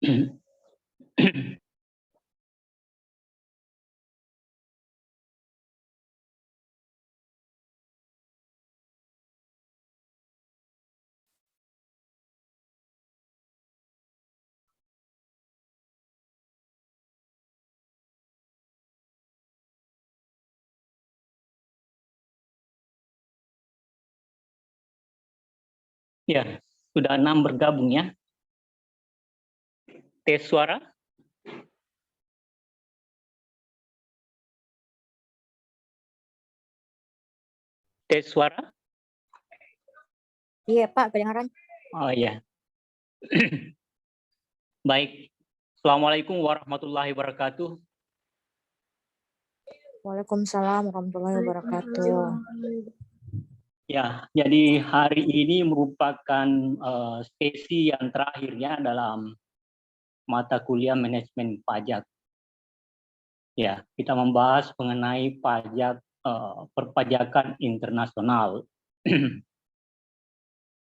Ya, sudah 6 bergabung ya. Tes suara. Tes suara. Iya Pak, kedengaran. Oh iya. Baik. Assalamualaikum warahmatullahi wabarakatuh. Waalaikumsalam warahmatullahi wabarakatuh. Ya, jadi hari ini merupakan sesi yang terakhirnya dalam mata kuliah manajemen pajak. Ya, kita membahas mengenai pajak perpajakan internasional.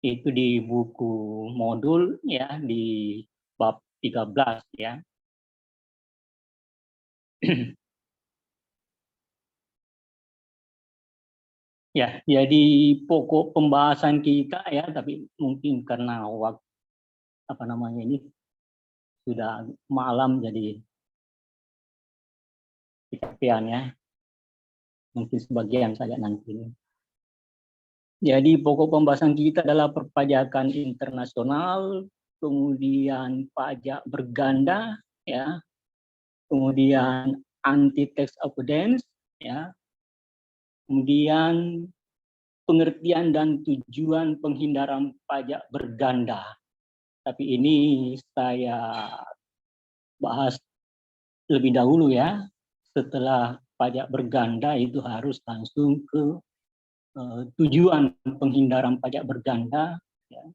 Itu di buku modul ya di bab 13 ya. Ya, jadi pokok pembahasan kita ya, tapi mungkin karena waktu ini sudah malam jadi kecapean ya. Mungkin sebagian saja nanti. Jadi pokok pembahasan kita adalah perpajakan internasional, kemudian pajak berganda ya, kemudian anti tax avoidance ya, kemudian pengertian dan tujuan penghindaran pajak berganda. Tapi ini saya bahas lebih dahulu ya. Setelah pajak berganda itu harus langsung ke tujuan penghindaran pajak berganda. Ya.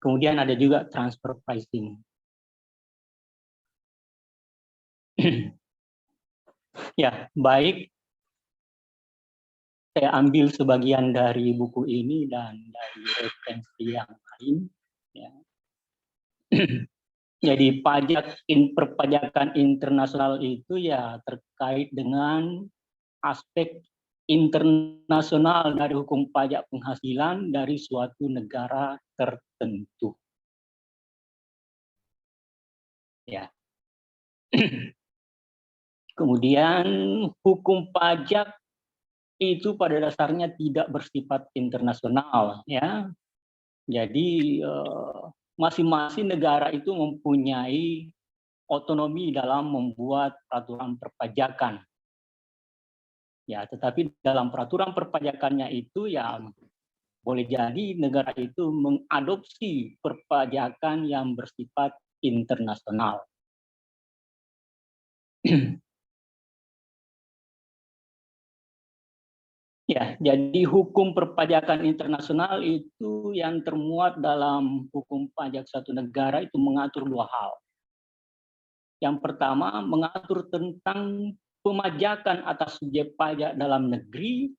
Kemudian ada juga transfer pricing. Ya, baik. Saya ambil sebagian dari buku ini dan dari referensi yang lain. Ya. Jadi perpajakan internasional itu ya terkait dengan aspek internasional dari hukum pajak penghasilan dari suatu negara tertentu. Ya. Kemudian hukum pajak itu pada dasarnya tidak bersifat internasional ya. Jadi masing-masing negara itu mempunyai otonomi dalam membuat peraturan perpajakan. Ya, tetapi dalam peraturan perpajakannya itu ya boleh jadi negara itu mengadopsi perpajakan yang bersifat internasional. Ya, jadi hukum perpajakan internasional itu yang termuat dalam hukum pajak suatu negara itu mengatur dua hal. Yang pertama, mengatur tentang pemajakan atas subjek pajak dalam negeri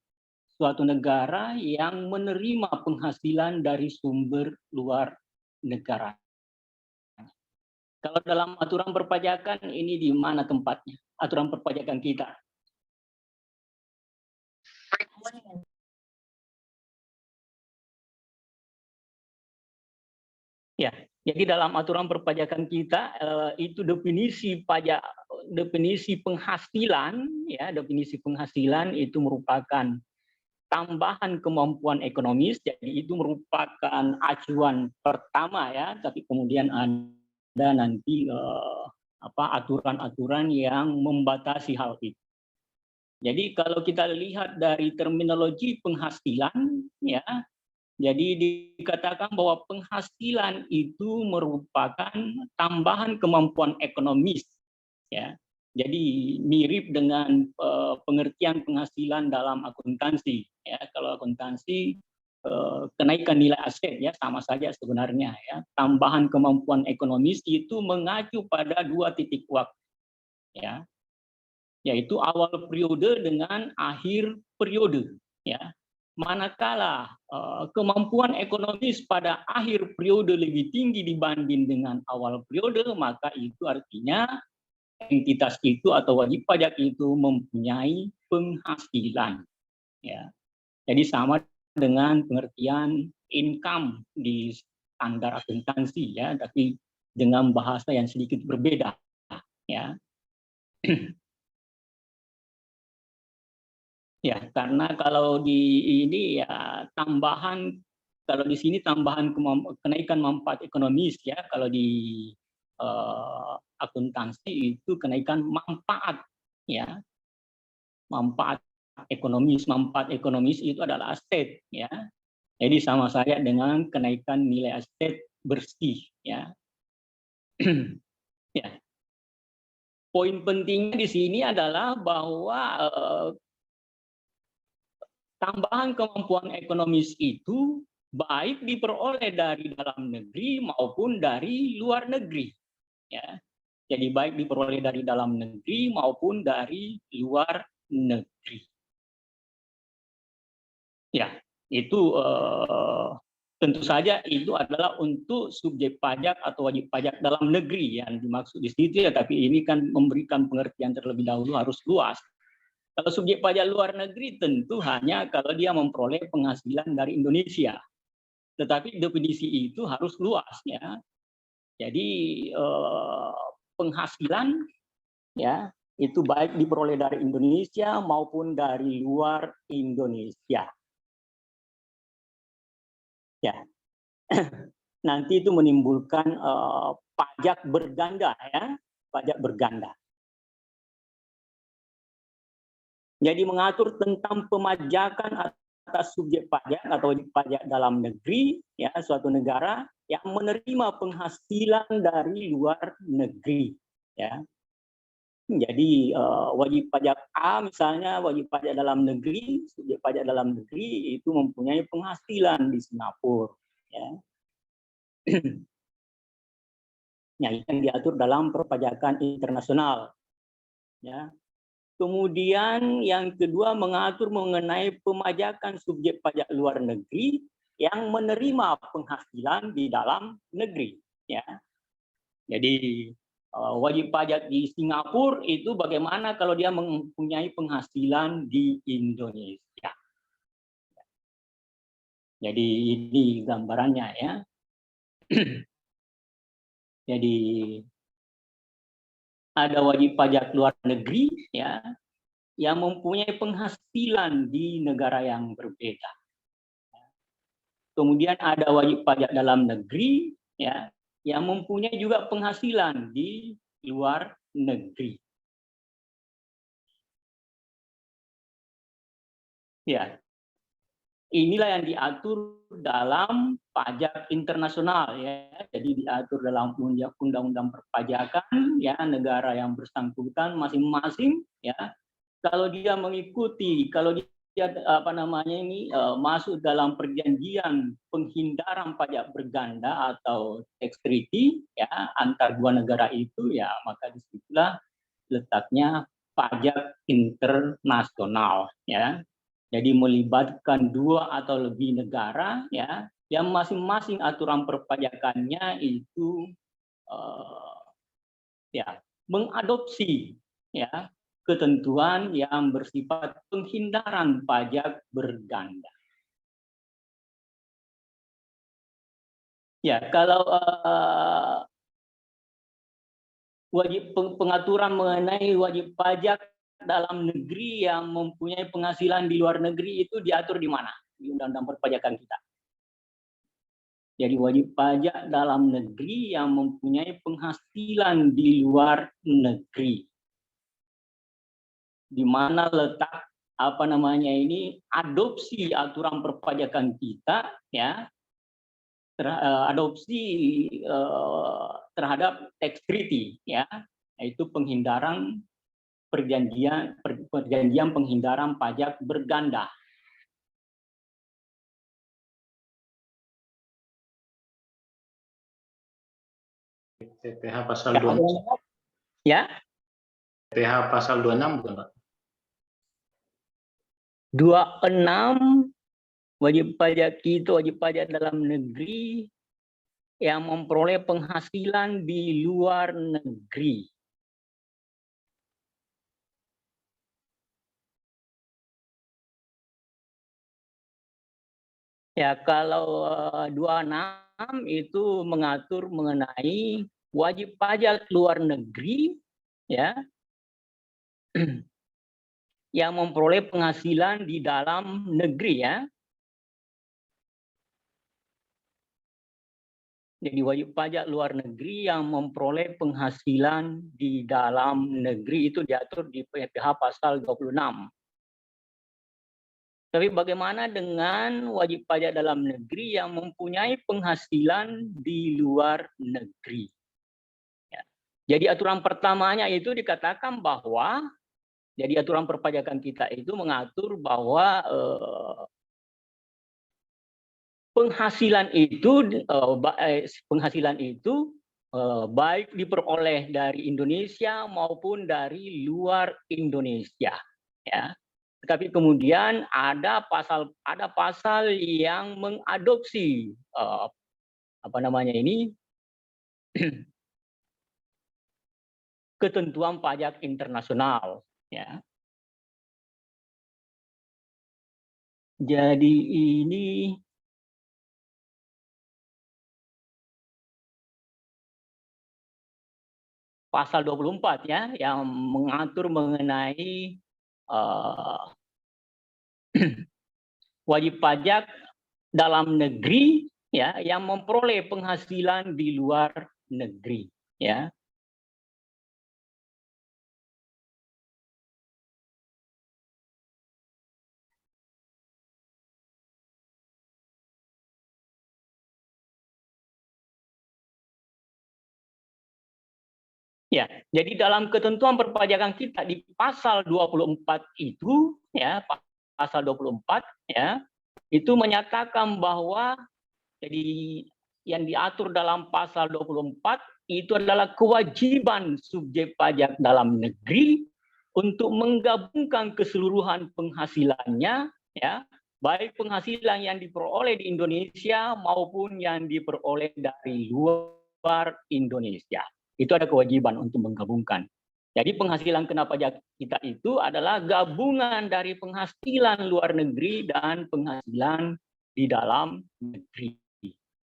suatu negara yang menerima penghasilan dari sumber luar negara. Kalau dalam aturan perpajakan ini di mana tempatnya? Aturan perpajakan kita. Ya, jadi dalam aturan perpajakan kita itu definisi pajak, definisi penghasilan ya, definisi penghasilan itu merupakan tambahan kemampuan ekonomis, jadi itu merupakan acuan pertama ya, tapi kemudian ada nanti aturan-aturan yang membatasi hal itu. Jadi kalau kita lihat dari terminologi penghasilan ya, jadi dikatakan bahwa penghasilan itu merupakan tambahan kemampuan ekonomis ya. Jadi mirip dengan pengertian penghasilan dalam akuntansi ya. Kalau akuntansi kenaikan nilai aset ya sama saja sebenarnya ya. Tambahan kemampuan ekonomis itu mengacu pada dua titik waktu ya. Yaitu awal periode dengan akhir periode ya. manakala kemampuan ekonomis pada akhir periode lebih tinggi dibanding dengan awal periode, maka itu artinya entitas itu atau wajib pajak itu mempunyai penghasilan. Ya. Jadi sama dengan pengertian income di standar akuntansi, ya, tapi dengan bahasa yang sedikit berbeda. Ya. Ya, karena kalau di ini ya tambahan, kalau di sini tambahan kenaikan manfaat ekonomis, ya, kalau di akuntansi itu kenaikan manfaat, ya, manfaat ekonomis itu adalah aset, ya, jadi sama saja dengan kenaikan nilai aset bersih, ya. Ya. Poin pentingnya di sini adalah bahwa tambahan kemampuan ekonomis itu baik diperoleh dari dalam negeri maupun dari luar negeri. Ya. Jadi baik diperoleh dari dalam negeri maupun dari luar negeri. Ya, itu tentu saja itu adalah untuk subjek pajak atau wajib pajak dalam negeri yang dimaksud di situ, ya, tapi ini kan memberikan pengertian terlebih dahulu harus luas. Kalau subjek pajak luar negeri tentu hanya kalau dia memperoleh penghasilan dari Indonesia. Tetapi definisi itu harus luas, ya. Jadi penghasilan, ya, itu baik diperoleh dari Indonesia maupun dari luar Indonesia. Ya. Nanti itu menimbulkan pajak berganda, ya, pajak berganda. Jadi mengatur tentang pemajakan atas subjek pajak atau wajib pajak dalam negeri, ya, suatu negara yang menerima penghasilan dari luar negeri, ya. Jadi wajib pajak A misalnya, wajib pajak dalam negeri, subjek pajak dalam negeri itu mempunyai penghasilan di Singapura, ya. Yang diatur dalam perpajakan internasional, ya. Kemudian yang kedua mengatur mengenai pemajakan subjek pajak luar negeri yang menerima penghasilan di dalam negeri, ya. Jadi wajib pajak di Singapura itu bagaimana kalau dia mempunyai penghasilan di Indonesia. Jadi ini gambarannya, ya. Jadi ada wajib pajak luar negeri, ya, yang mempunyai penghasilan di negara yang berbeda. Kemudian ada wajib pajak dalam negeri, ya, yang mempunyai juga penghasilan di luar negeri. Ya, inilah yang diatur dalam pajak internasional, ya. Jadi diatur dalam undang-undang perpajakan, ya, negara yang bersangkutan masing-masing, ya. Kalau dia mengikuti, kalau dia masuk dalam perjanjian penghindaran pajak berganda atau tax treaty, ya, antar dua negara itu, ya, maka disitulah letaknya pajak internasional, ya. Jadi melibatkan dua atau lebih negara, ya, yang masing-masing aturan perpajakannya itu ya mengadopsi, ya, ketentuan yang bersifat penghindaran pajak berganda. Ya, kalau pengaturan mengenai wajib pajak dalam negeri yang mempunyai penghasilan di luar negeri itu diatur di mana? Di Undang-Undang Perpajakan kita. Jadi wajib pajak dalam negeri yang mempunyai penghasilan di luar negeri. Di mana letak adopsi aturan perpajakan kita, ya, adopsi terhadap tax treaty, ya, yaitu penghindaran perjanjian penghindaran pajak berganda. TPH pasal 26. Ya. TPH pasal 26 bukan, Pak? 26 Wajib pajak itu wajib pajak dalam negeri yang memperoleh penghasilan di luar negeri. Ya, kalau 26 itu mengatur mengenai wajib pajak luar negeri, ya, yang memperoleh penghasilan di dalam negeri, ya. Jadi wajib pajak luar negeri yang memperoleh penghasilan di dalam negeri itu diatur di PPh pasal 26. Tapi bagaimana dengan wajib pajak dalam negeri yang mempunyai penghasilan di luar negeri? Ya. Jadi aturan pertamanya itu dikatakan bahwa, jadi aturan perpajakan kita itu mengatur bahwa penghasilan itu baik diperoleh dari Indonesia maupun dari luar Indonesia, ya. Tapi kemudian ada pasal yang mengadopsi ketentuan pajak internasional, ya. Jadi ini pasal 24, ya, yang mengatur mengenai wajib pajak dalam negeri, ya, yang memperoleh penghasilan di luar negeri, ya. Ya, jadi dalam ketentuan perpajakan kita di pasal 24 itu, ya, pasal 24, ya, itu menyatakan bahwa jadi yang diatur dalam pasal 24 itu adalah kewajiban subjek pajak dalam negeri untuk menggabungkan keseluruhan penghasilannya, ya, baik penghasilan yang diperoleh di Indonesia maupun yang diperoleh dari luar Indonesia. Itu ada kewajiban untuk menggabungkan. Jadi penghasilan kena pajak kita itu adalah gabungan dari penghasilan luar negeri dan penghasilan di dalam negeri.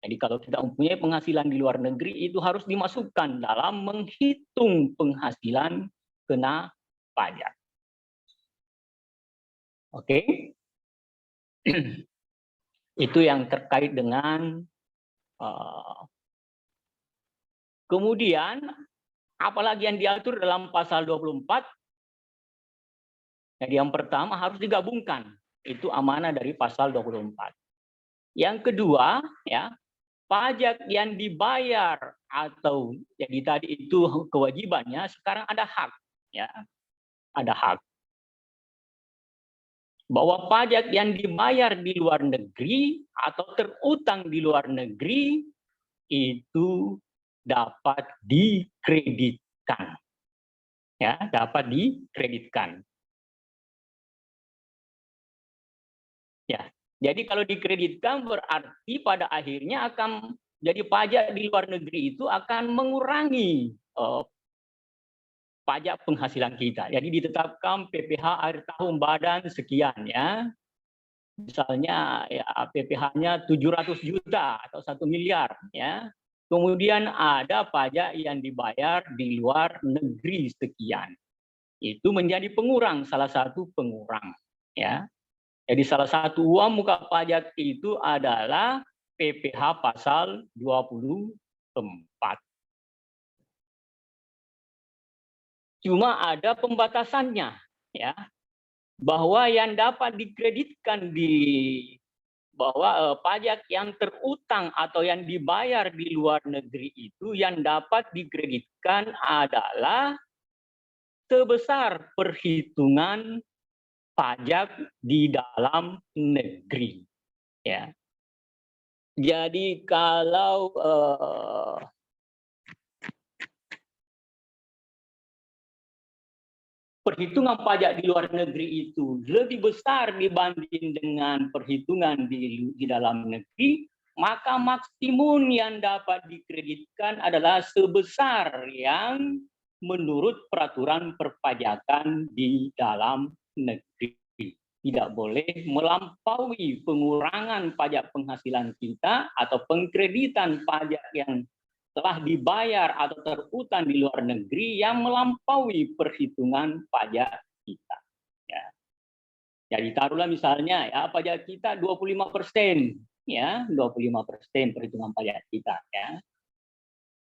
Jadi kalau kita mempunyai penghasilan di luar negeri itu harus dimasukkan dalam menghitung penghasilan kena pajak. Oke. Itu yang terkait dengan kemudian apalagi yang diatur dalam pasal 24. Jadi yang pertama harus digabungkan. Itu amanah dari pasal 24. Yang kedua, ya, pajak yang dibayar atau jadi tadi itu kewajibannya, sekarang ada hak, ya. Ada hak. Bahwa pajak yang dibayar di luar negeri atau terutang di luar negeri itu dapat dikreditkan. Ya, dapat dikreditkan. Ya. Jadi kalau dikreditkan berarti pada akhirnya akan jadi pajak di luar negeri itu akan mengurangi pajak penghasilan kita. Jadi ditetapkan PPh akhir tahun badan sekian, ya. Misalnya ya PPh-nya 700 juta atau 1 miliar, ya. Kemudian ada pajak yang dibayar di luar negeri sekian. Itu menjadi pengurang, salah satu pengurang, ya. Jadi salah satu uang muka pajak itu adalah PPh pasal 24. Cuma ada pembatasannya, ya. Bahwa yang dapat dikreditkan bahwa pajak yang terutang atau yang dibayar di luar negeri itu yang dapat dikreditkan adalah sebesar perhitungan pajak di dalam negeri, ya. Jadi kalau uh, perhitungan pajak di luar negeri itu lebih besar dibanding dengan perhitungan di dalam negeri, maka maksimum yang dapat dikreditkan adalah sebesar yang menurut peraturan perpajakan di dalam negeri. Tidak boleh melampaui pengurangan pajak penghasilan kita atau pengkreditan pajak yang telah dibayar atau terutang di luar negeri yang melampaui perhitungan pajak kita. Ya. Jadi taruhlah misalnya ya pajak kita 25%, ya 25% perhitungan pajak kita. Ya.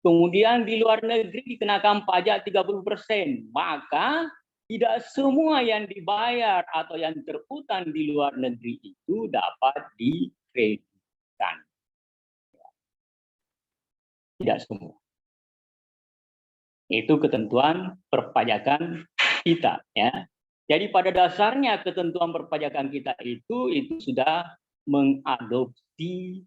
Kemudian di luar negeri dikenakan pajak 30%, maka tidak semua yang dibayar atau yang terutang di luar negeri itu dapat dikreditkan. Tidak semua. Itu ketentuan perpajakan kita, ya. Jadi pada dasarnya ketentuan perpajakan kita itu sudah mengadopsi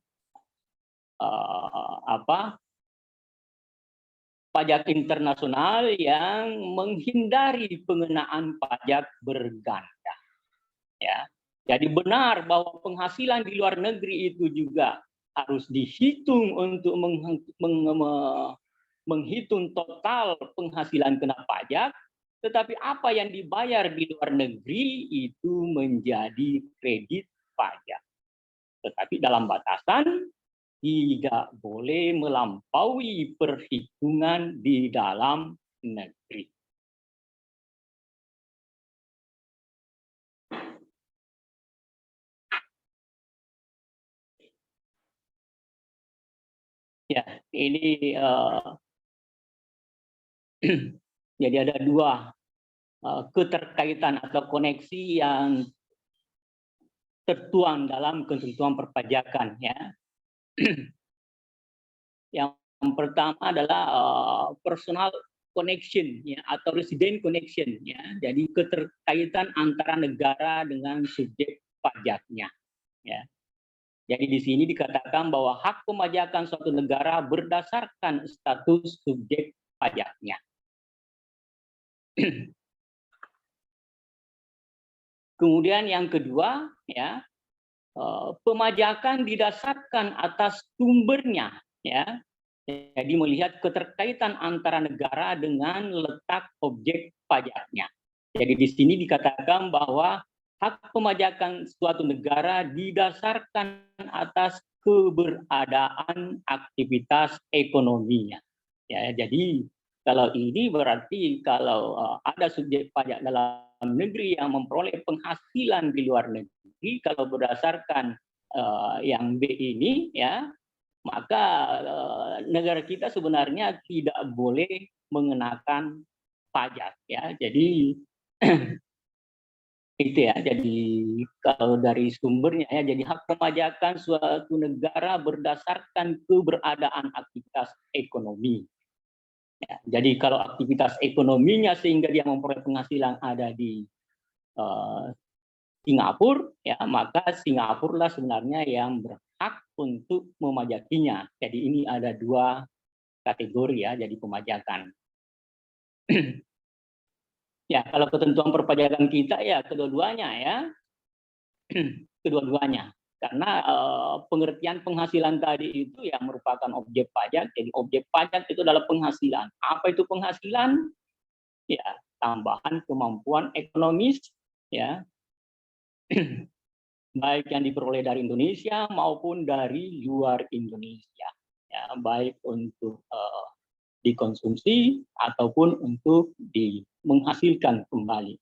pajak internasional yang menghindari pengenaan pajak berganda. Ya, jadi benar bahwa penghasilan di luar negeri itu juga harus dihitung untuk menghitung total penghasilan kena pajak, tetapi apa yang dibayar di luar negeri itu menjadi kredit pajak. Tetapi dalam batasan tidak boleh melampaui perhitungan di dalam negeri. Ya, ini jadi ada dua keterkaitan atau koneksi yang tertuang dalam ketentuan perpajakan, ya. Yang pertama adalah personal connection, ya, atau resident connection, ya. Jadi keterkaitan antara negara dengan subjek pajaknya, ya. Jadi di sini dikatakan bahwa hak pemajakan suatu negara berdasarkan status subjek pajaknya. Kemudian yang kedua, ya, pemajakan didasarkan atas sumbernya, ya. Jadi melihat keterkaitan antara negara dengan letak objek pajaknya. Jadi di sini dikatakan bahwa hak pemajakan suatu negara didasarkan atas keberadaan aktivitas ekonominya. Ya, jadi kalau ini berarti kalau ada subjek pajak dalam negeri yang memperoleh penghasilan di luar negeri, kalau berdasarkan yang B ini, ya, maka negara kita sebenarnya tidak boleh mengenakan pajak, ya. Jadi itu ya, jadi kalau dari sumbernya, ya, jadi hak pemajakan suatu negara berdasarkan keberadaan aktivitas ekonomi. Ya, jadi kalau aktivitas ekonominya sehingga dia memperoleh penghasilan ada di Singapura, ya, maka Singapura lah sebenarnya yang berhak untuk memajakinya. Jadi ini ada dua kategori, ya, jadi pemajakan. Ya, kalau ketentuan perpajakan kita ya kedua-duanya, ya. Kedua-duanya. Karena pengertian penghasilan tadi itu yang merupakan objek pajak. Jadi objek pajak itu adalah penghasilan. Apa itu penghasilan? Ya, tambahan kemampuan ekonomis, ya. Baik yang diperoleh dari Indonesia maupun dari luar Indonesia. Ya, baik untuk dikonsumsi ataupun untuk menghasilkan kembali.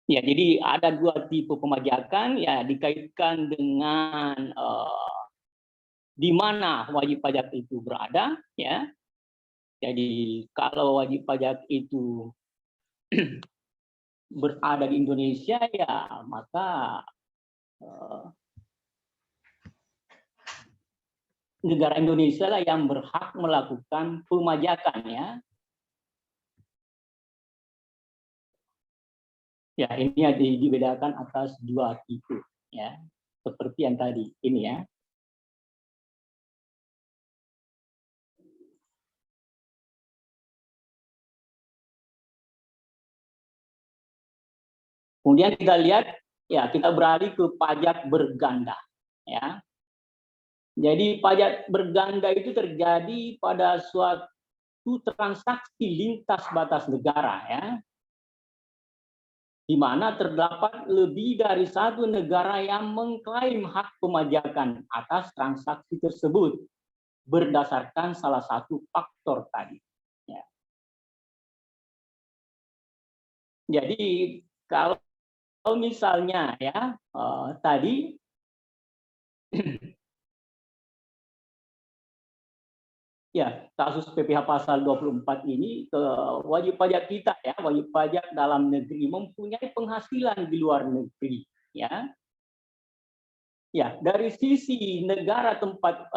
Ya, jadi ada dua tipe pemajakan, ya, dikaitkan dengan di mana wajib pajak itu berada, ya. Jadi kalau wajib pajak itu berada di Indonesia, ya, maka negara Indonesia lah yang berhak melakukan pemajakan, ya. Ya, ini dibedakan atas dua tipe, ya, seperti yang tadi ini, ya. Kemudian kita lihat, ya kita beralih ke pajak berganda. Ya. Jadi pajak berganda itu terjadi pada suatu transaksi lintas batas negara, ya, di mana terdapat lebih dari satu negara yang mengklaim hak pemajakan atas transaksi tersebut berdasarkan salah satu faktor tadi. Ya. Jadi kalau misalnya ya tadi ya, kasus PPh pasal 24 ini wajib pajak kita ya, wajib pajak dalam negeri mempunyai penghasilan di luar negeri ya. Ya, dari sisi negara tempat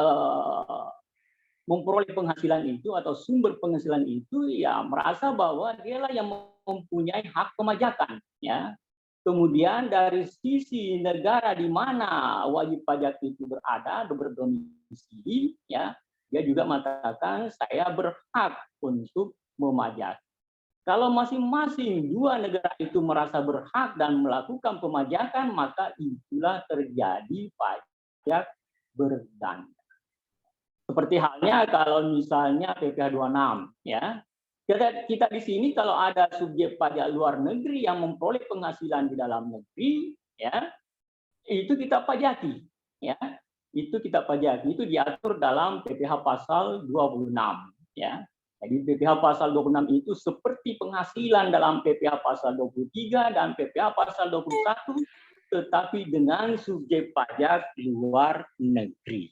memperoleh penghasilan itu atau sumber penghasilan itu ya merasa bahwa dialah yang mempunyai hak pemajakan ya. Kemudian dari sisi negara di mana wajib pajak itu berada, berdomisili ya, dia juga mengatakan saya berhak untuk memajak. Kalau masing-masing dua negara itu merasa berhak dan melakukan pemajakan, maka itulah terjadi pajak berganda. Seperti halnya kalau misalnya PPh 26 ya. Kita di sini kalau ada subjek pajak luar negeri yang memperoleh penghasilan di dalam negeri ya, itu kita pajaki ya. Itu kita pajaki, itu diatur dalam PPh pasal 26 ya. Jadi PPh pasal 26 itu seperti penghasilan dalam PPh pasal 23 dan PPh pasal 21 tetapi dengan subjek pajak luar negeri.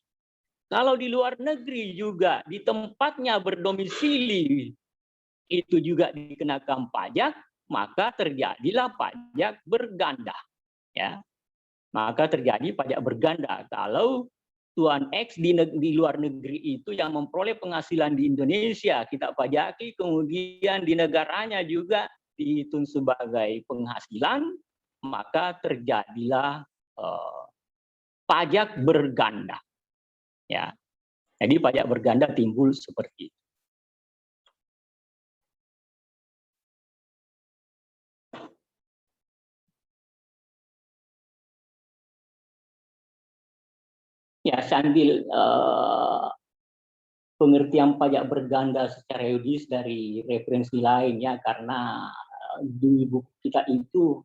Kalau di luar negeri juga di tempatnya berdomisili itu juga dikenakan pajak, maka terjadilah pajak berganda. Ya. Maka terjadi pajak berganda kalau tuan X di luar negeri itu yang memperoleh penghasilan di Indonesia kita pajaki, kemudian di negaranya juga dihitung sebagai penghasilan, maka terjadilah pajak berganda. Ya. Jadi pajak berganda timbul seperti itu. Ya, sambil pengertian pajak berganda secara yuridis dari referensi lain ya, karena di buku kita itu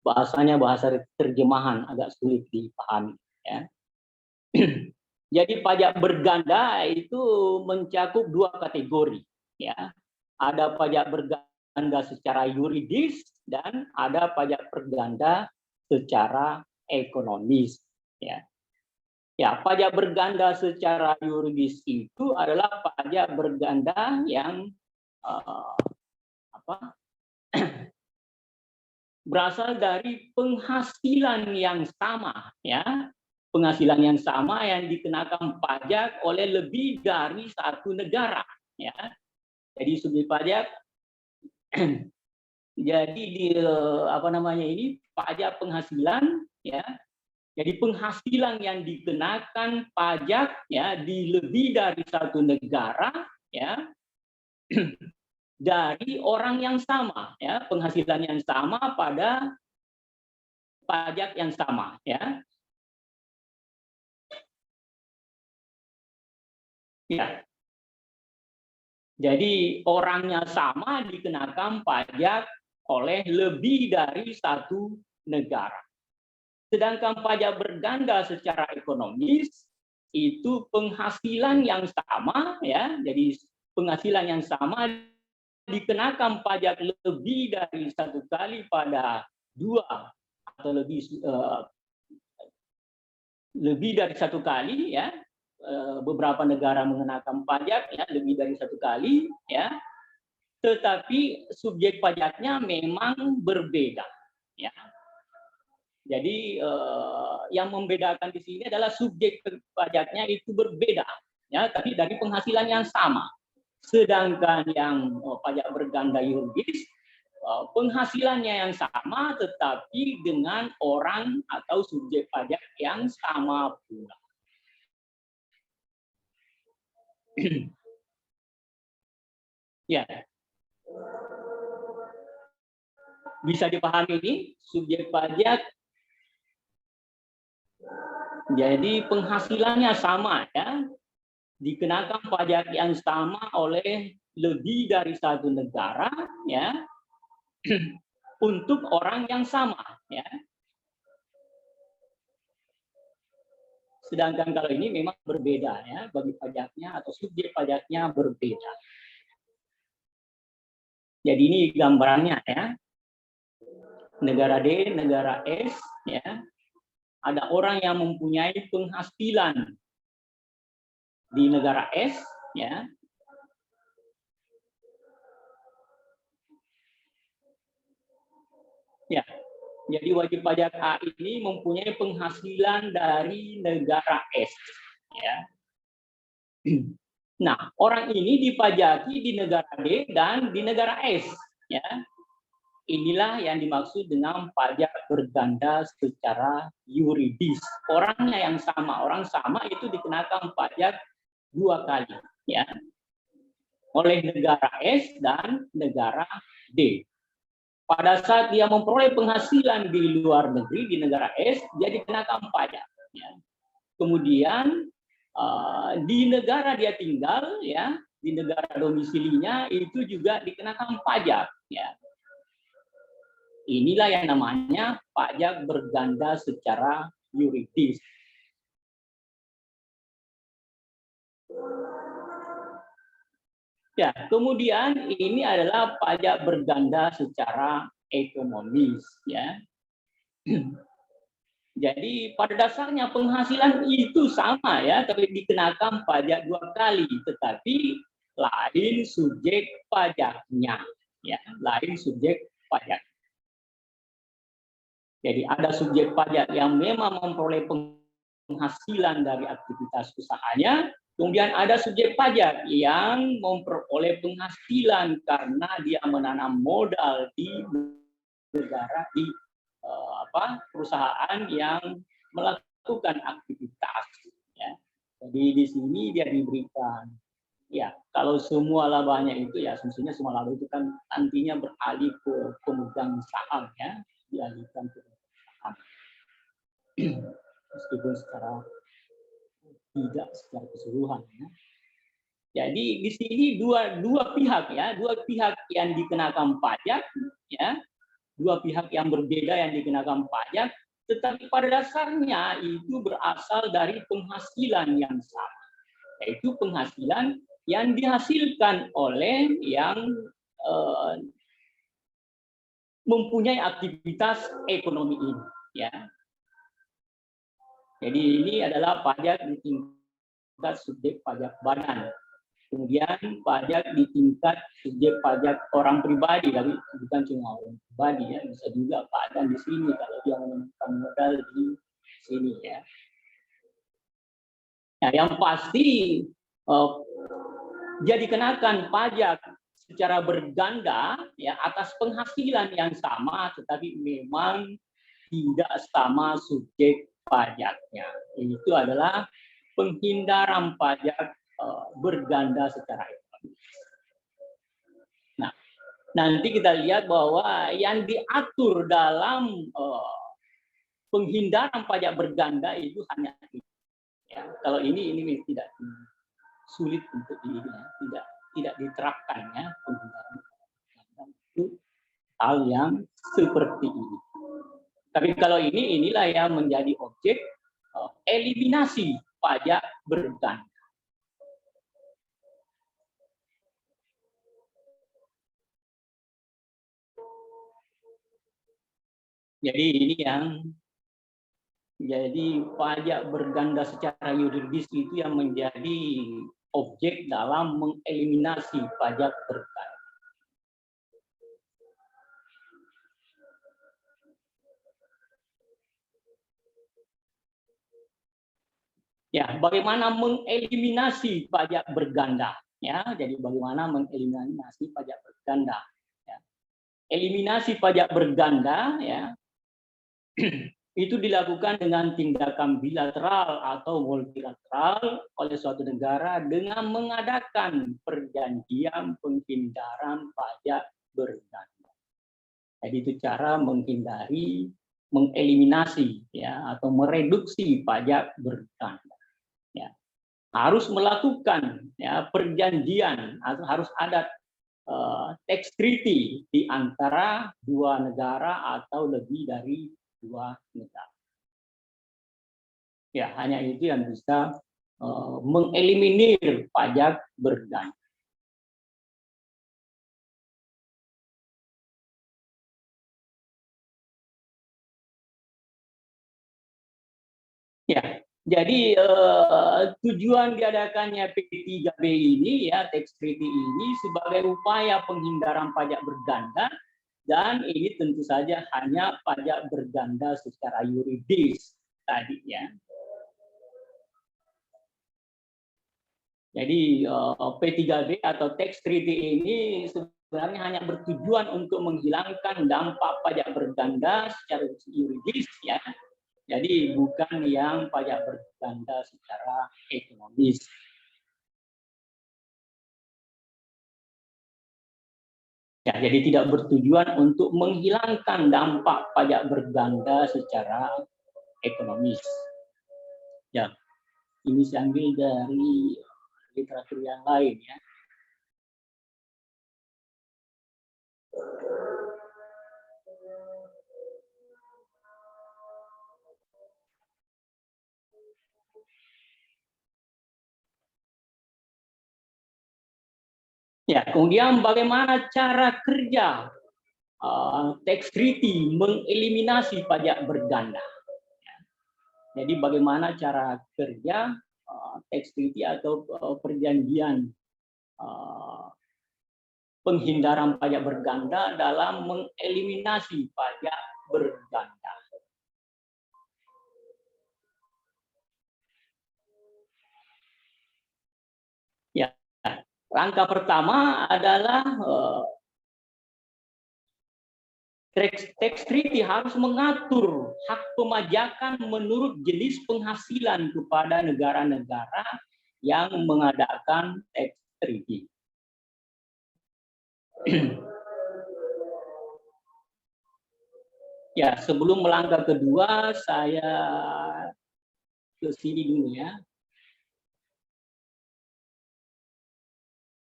bahasanya bahasa terjemahan agak sulit dipahami ya. Jadi pajak berganda itu mencakup dua kategori ya. Ada pajak berganda secara yuridis dan ada pajak berganda secara ekonomis ya. Ya, pajak berganda secara yuridis itu adalah pajak berganda yang berasal dari penghasilan yang sama, ya, penghasilan yang sama yang dikenakan pajak oleh lebih dari satu negara, ya. Jadi subjek pajak, jadi di ini pajak penghasilan, ya. Jadi penghasilan yang dikenakan pajak ya di lebih dari satu negara ya dari orang yang sama ya, penghasilan yang sama pada pajak yang sama ya. Ya. Jadi orangnya sama dikenakan pajak oleh lebih dari satu negara. Sedangkan pajak berganda secara ekonomis itu penghasilan yang sama ya, jadi penghasilan yang sama dikenakan pajak lebih dari satu kali pada dua atau lebih dari satu kali ya, beberapa negara mengenakan pajak ya lebih dari satu kali ya, tetapi subjek pajaknya memang berbeda ya. Jadi yang membedakan di sini adalah subjek pajaknya itu berbeda, ya, tapi dari penghasilan yang sama. Sedangkan yang pajak berganda yuridis penghasilannya yang sama, tetapi dengan orang atau subjek pajak yang sama pula. Ya. Bisa dipahami ini subjek pajak. Jadi penghasilannya sama ya, dikenakan pajak yang sama oleh lebih dari satu negara ya, untuk orang yang sama ya. Sedangkan kalau ini memang berbeda ya, bagi pajaknya atau subjek pajaknya berbeda. Jadi ini gambarannya ya. Negara D, negara S ya. Ada orang yang mempunyai penghasilan di negara S ya. Ya. Jadi wajib pajak A ini mempunyai penghasilan dari negara S ya. Nah, orang ini dipajaki di negara D dan di negara S ya. Inilah yang dimaksud dengan pajak berganda secara yuridis. Orangnya yang sama, orang sama itu dikenakan pajak 2 kali ya. Oleh negara S dan negara D. Pada saat dia memperoleh penghasilan di luar negeri di negara S, dia dikenakan pajak ya. Kemudian di negara dia tinggal ya, di negara domisilinya itu juga dikenakan pajak ya. Inilah yang namanya pajak berganda secara yuridis. Ya, kemudian ini adalah pajak berganda secara ekonomis ya. Jadi pada dasarnya penghasilan itu sama ya, tapi dikenakan pajak 2 kali, tetapi lain subjek pajaknya ya, lain subjek pajak. Jadi ada subjek pajak yang memang memperoleh penghasilan dari aktivitas usahanya, kemudian ada subjek pajak yang memperoleh penghasilan karena dia menanam modal di negara, di perusahaan yang melakukan aktivitas. Ya. Jadi di sini dia diberikan, ya kalau semua labanya itu ya semestinya semua laba itu kan nantinya beralih ke pemegang saham ya, dialihkan ke saham. Meskipun tidak secara keseluruhan ya. Jadi di sini dua pihak ya, dua pihak yang dikenakan pajak ya, dua pihak yang berbeda yang dikenakan pajak, tetapi pada dasarnya itu berasal dari penghasilan yang sama, yaitu penghasilan yang dihasilkan oleh yang mempunyai aktivitas ekonomi ini ya. Jadi ini adalah pajak di tingkat subjek pajak badan. Kemudian pajak di tingkat subjek pajak orang pribadi, tapi bukan cuma orang pribadi ya, bisa juga padan di sini kalau dia menanamkan modal di sini ya. Nah, yang pasti dia dikenakan pajak secara berganda ya atas penghasilan yang sama, tetapi memang tidak sama subjek pajaknya. Itu adalah penghindaran pajak berganda secara ekonomi. Nah, nanti kita lihat bahwa yang diatur dalam penghindaran pajak berganda itu hanya ini. Ya, kalau ini tidak sulit untuk ini ya, tidak diterapkan ya penghindaran berganda itu hal yang seperti ini. Tapi kalau inilah yang menjadi objek eliminasi pajak berganda. Jadi ini yang jadi pajak berganda secara yuridis itu yang menjadi objek dalam mengeliminasi pajak berganda. Ya, bagaimana mengeliminasi pajak berganda? Ya, jadi bagaimana mengeliminasi pajak berganda? Ya. Eliminasi pajak berganda, ya, itu dilakukan dengan tindakan bilateral atau multilateral oleh suatu negara dengan mengadakan perjanjian penghindaran pajak berganda. Jadi itu cara menghindari, mengeliminasi ya atau mereduksi pajak berganda. Ya. Harus melakukan ya perjanjian atau harus ada tax treaty di antara dua negara atau lebih dari dua negara. Ya, hanya itu yang bisa mengeliminir pajak berganda. Ya, jadi tujuan diadakannya P3B ini ya tax treaty ini sebagai upaya penghindaran pajak berganda, dan ini tentu saja hanya pajak berganda secara yuridis tadi ya. Jadi P3B atau tax treaty ini sebenarnya hanya bertujuan untuk menghilangkan dampak pajak berganda secara yuridis ya. Jadi bukan yang pajak berganda secara ekonomis. Ya, jadi tidak bertujuan untuk menghilangkan dampak pajak berganda secara ekonomis. Ya, ini saya ambil dari literatur yang lain ya. Ya, kemudian bagaimana cara kerja tax treaty mengeliminasi pajak berganda. Jadi bagaimana cara kerja tax treaty atau perjanjian penghindaran pajak berganda dalam mengeliminasi pajak berganda. Ya, langkah pertama adalah tax treaty harus mengatur hak pemajakan menurut jenis penghasilan kepada negara-negara yang mengadakan tax treaty. Ya, sebelum melangkah kedua, saya ke sini dulu ya.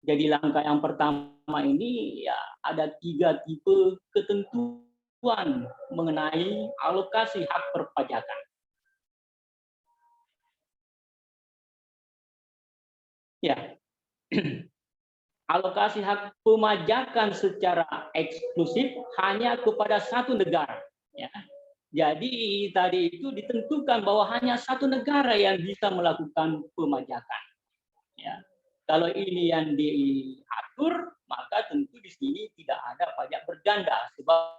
Jadi langkah yang pertama ini ya ada 3 tipe ketentuan mengenai alokasi hak perpajakan. Ya, alokasi hak pemajakan secara eksklusif hanya kepada satu negara. Ya. Jadi tadi itu ditentukan bahwa hanya satu negara yang bisa melakukan pemajakan. Ya. Kalau ini yang diatur, maka tentu di sini tidak ada pajak berganda, sebab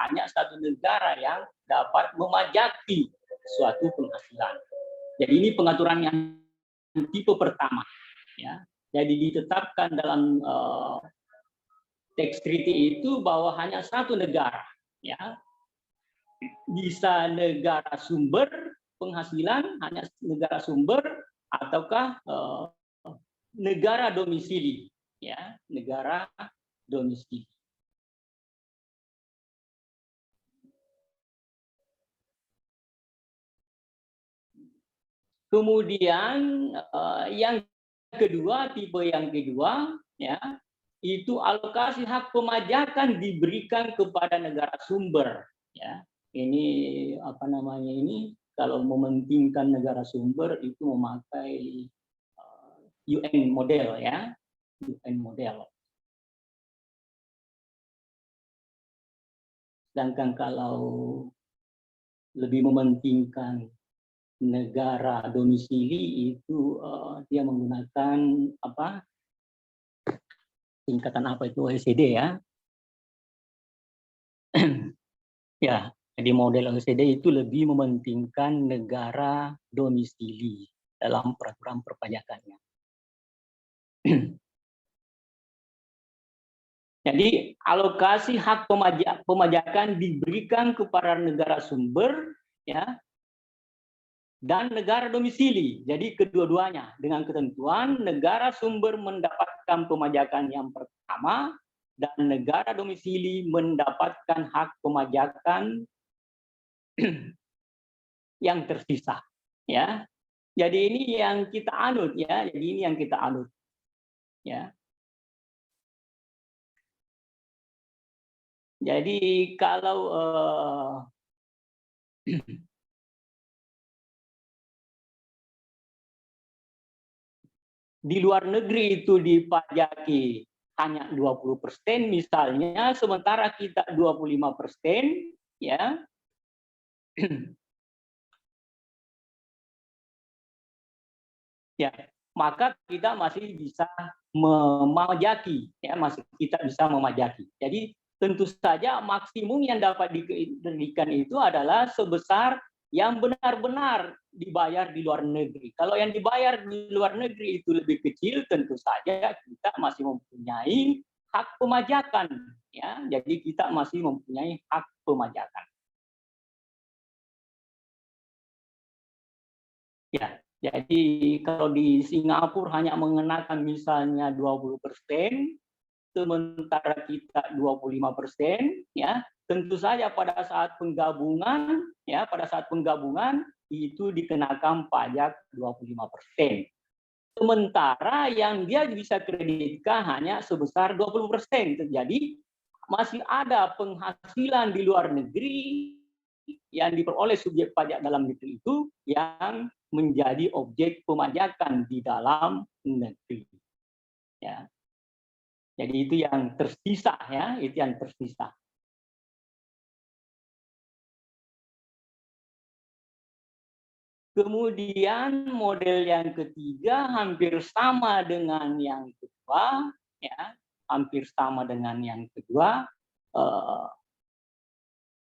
hanya satu negara yang dapat memajaki suatu penghasilan. Jadi ini pengaturan yang tipe pertama. Ya. Jadi ditetapkan dalam tax treaty itu bahwa hanya satu negara, ya, bisa negara sumber penghasilan, hanya negara sumber, ataukah negara domisili, ya, negara domisili. Kemudian yang kedua, tipe yang kedua, ya, itu alokasi hak pemajakan diberikan kepada negara sumber, ya. Ini apa namanya ini? Kalau mementingkan negara sumber itu memakai UN model, ya, UN model. Sedangkan kalau lebih mementingkan negara domisili itu dia menggunakan apa? Singkatan apa itu, OECD ya? Ya, jadi model OECD itu lebih mementingkan negara domisili dalam peraturan perpajakannya. Jadi alokasi hak pemajakan diberikan kepada negara sumber, ya, dan negara domisili. Jadi kedua-duanya dengan ketentuan negara sumber mendapatkan pemajakan yang pertama dan negara domisili mendapatkan hak pemajakan yang tersisa, ya. Jadi ini yang kita anut, ya. Jadi ini yang kita anut, ya. Jadi kalau di luar negeri itu dipajaki hanya 20% misalnya, sementara kita 25%, ya. Ya, maka kita masih bisa memajaki, ya, masih kita bisa memajaki. Jadi tentu saja maksimum yang dapat diberikan itu adalah sebesar yang benar-benar dibayar di luar negeri. Kalau yang dibayar di luar negeri itu lebih kecil, tentu saja kita masih mempunyai hak pemajakan, ya. Jadi kita masih mempunyai hak pemajakan. Ya. Jadi kalau di Singapura hanya mengenakan misalnya 20%, sementara kita 25%, ya, tentu saja pada saat penggabungan, ya, pada saat penggabungan itu dikenakan pajak 25%. Sementara yang dia bisa kreditkan hanya sebesar 20%. Jadi masih ada penghasilan di luar negeri yang diperoleh subjek pajak dalam negeri itu yang menjadi objek pemajakan di dalam negeri, ya. Jadi itu yang tersisa, ya, itu yang tersisa. Kemudian model yang ketiga hampir sama dengan yang kedua, ya, hampir sama dengan yang kedua.